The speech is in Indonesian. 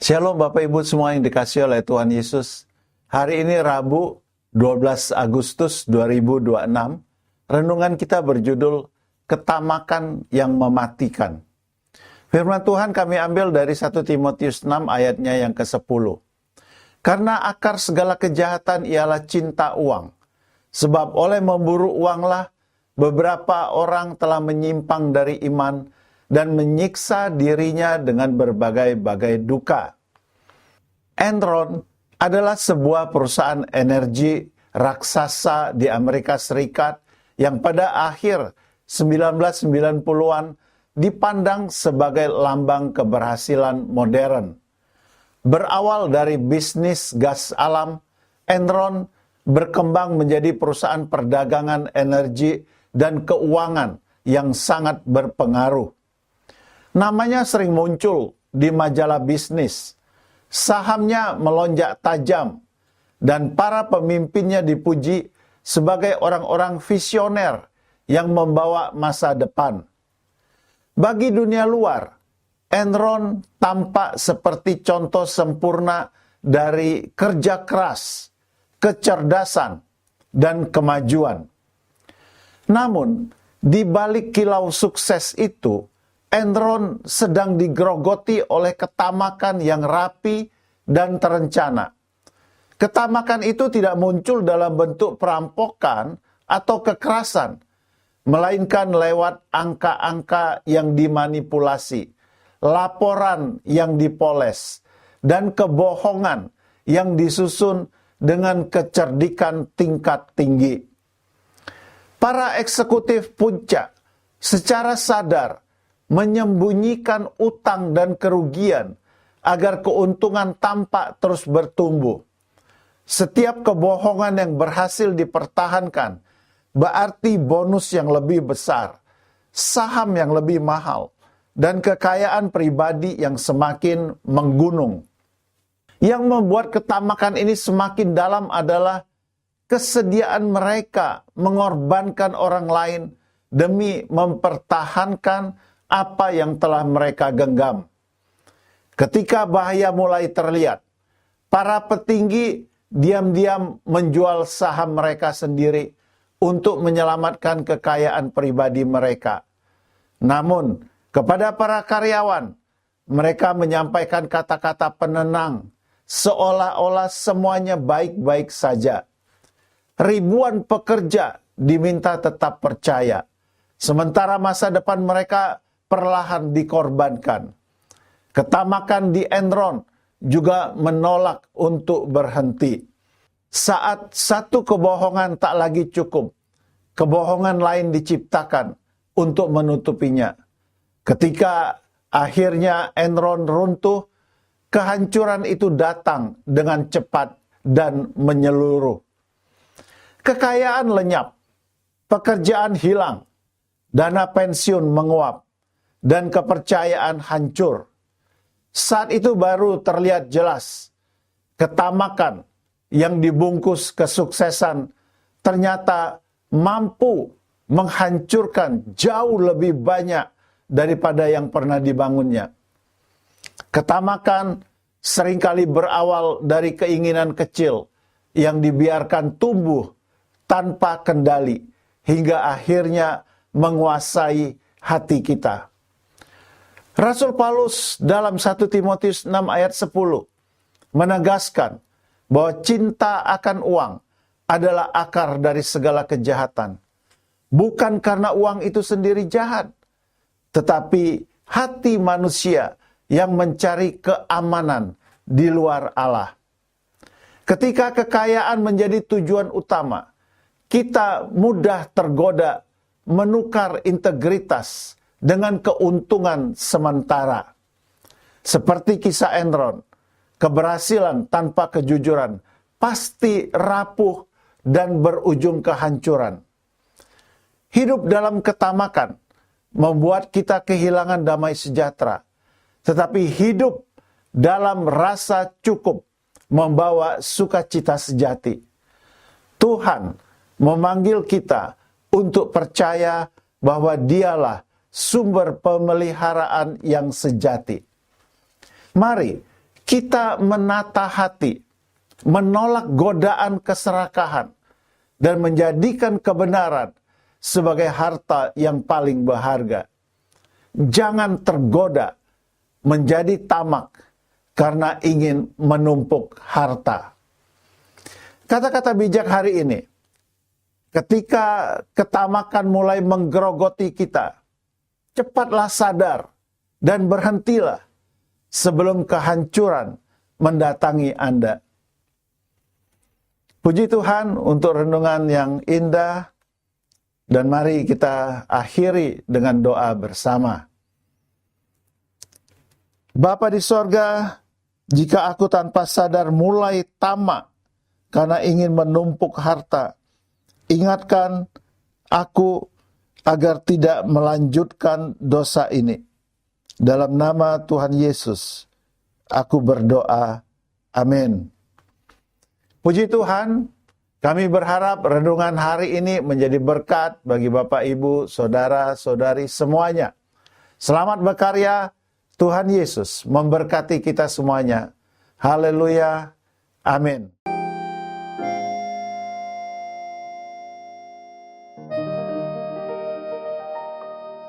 Shalom Bapak Ibu semua yang dikasihi oleh Tuhan Yesus. Hari ini Rabu 12 Agustus 2026. Renungan kita berjudul Ketamakan yang Mematikan. Firman Tuhan kami ambil dari 1 Timotius 6 ayatnya yang ke-10. Karena akar segala kejahatan ialah cinta uang. Sebab oleh memburu uanglah beberapa orang telah menyimpang dari iman dan menyiksa dirinya dengan berbagai-bagai duka. Enron adalah sebuah perusahaan energi raksasa di Amerika Serikat yang pada akhir 1990-an dipandang sebagai lambang keberhasilan modern. Berawal dari bisnis gas alam, Enron berkembang menjadi perusahaan perdagangan energi dan keuangan yang sangat berpengaruh. Namanya sering muncul di majalah bisnis. Sahamnya melonjak tajam dan para pemimpinnya dipuji sebagai orang-orang visioner yang membawa masa depan. Bagi dunia luar, Enron tampak seperti contoh sempurna dari kerja keras, kecerdasan, dan kemajuan. Namun, di balik kilau sukses itu, Enron sedang digerogoti oleh ketamakan yang rapi dan terencana. Ketamakan itu tidak muncul dalam bentuk perampokan atau kekerasan, melainkan lewat angka-angka yang dimanipulasi, laporan yang dipoles, dan kebohongan yang disusun dengan kecerdikan tingkat tinggi. Para eksekutif puncak secara sadar menyembunyikan utang dan kerugian agar keuntungan tampak terus bertumbuh. Setiap kebohongan yang berhasil dipertahankan berarti bonus yang lebih besar, saham yang lebih mahal, dan kekayaan pribadi yang semakin menggunung. Yang membuat ketamakan ini semakin dalam adalah kesediaan mereka mengorbankan orang lain demi mempertahankan apa yang telah mereka genggam. Ketika bahaya mulai terlihat, para petinggi diam-diam menjual saham mereka sendiri untuk menyelamatkan kekayaan pribadi mereka. Namun, kepada para karyawan, mereka menyampaikan kata-kata penenang, seolah-olah semuanya baik-baik saja. Ribuan pekerja diminta tetap percaya, sementara masa depan mereka perlahan dikorbankan. Ketamakan di Enron juga menolak untuk berhenti. Saat satu kebohongan tak lagi cukup, kebohongan lain diciptakan untuk menutupinya. Ketika akhirnya Enron runtuh, kehancuran itu datang dengan cepat dan menyeluruh. Kekayaan lenyap, pekerjaan hilang, dana pensiun menguap, dan kepercayaan hancur. Saat itu baru terlihat jelas ketamakan yang dibungkus kesuksesan ternyata mampu menghancurkan jauh lebih banyak daripada yang pernah dibangunnya. Ketamakan seringkali berawal dari keinginan kecil yang dibiarkan tumbuh tanpa kendali hingga akhirnya menguasai hati kita. Rasul Paulus dalam 1 Timotius 6 ayat 10 menegaskan bahwa cinta akan uang adalah akar dari segala kejahatan. Bukan karena uang itu sendiri jahat, tetapi hati manusia yang mencari keamanan di luar Allah. Ketika kekayaan menjadi tujuan utama, kita mudah tergoda menukar integritas dengan keuntungan sementara. Seperti kisah Enron, keberhasilan tanpa kejujuran pasti rapuh dan berujung kehancuran. Hidup dalam ketamakan membuat kita kehilangan damai sejahtera, tetapi hidup dalam rasa cukup membawa sukacita sejati. Tuhan memanggil kita untuk percaya bahwa Dialah sumber pemeliharaan yang sejati. Mari kita menata hati, menolak godaan keserakahan, dan menjadikan kebenaran sebagai harta yang paling berharga. Jangan tergoda menjadi tamak karena ingin menumpuk harta. Kata-kata bijak hari ini, ketika ketamakan mulai menggerogoti kita, cepatlah sadar dan berhentilah sebelum kehancuran mendatangi Anda. Puji Tuhan untuk renungan yang indah, dan mari kita akhiri dengan doa bersama. Bapa di sorga, jika aku tanpa sadar mulai tamak karena ingin menumpuk harta, ingatkan aku agar tidak melanjutkan dosa ini. Dalam nama Tuhan Yesus, aku berdoa. Amin. Puji Tuhan, kami berharap renungan hari ini menjadi berkat bagi Bapak, Ibu, Saudara-saudari semuanya. Selamat berkarya, Tuhan Yesus memberkati kita semuanya. Haleluya. Amin.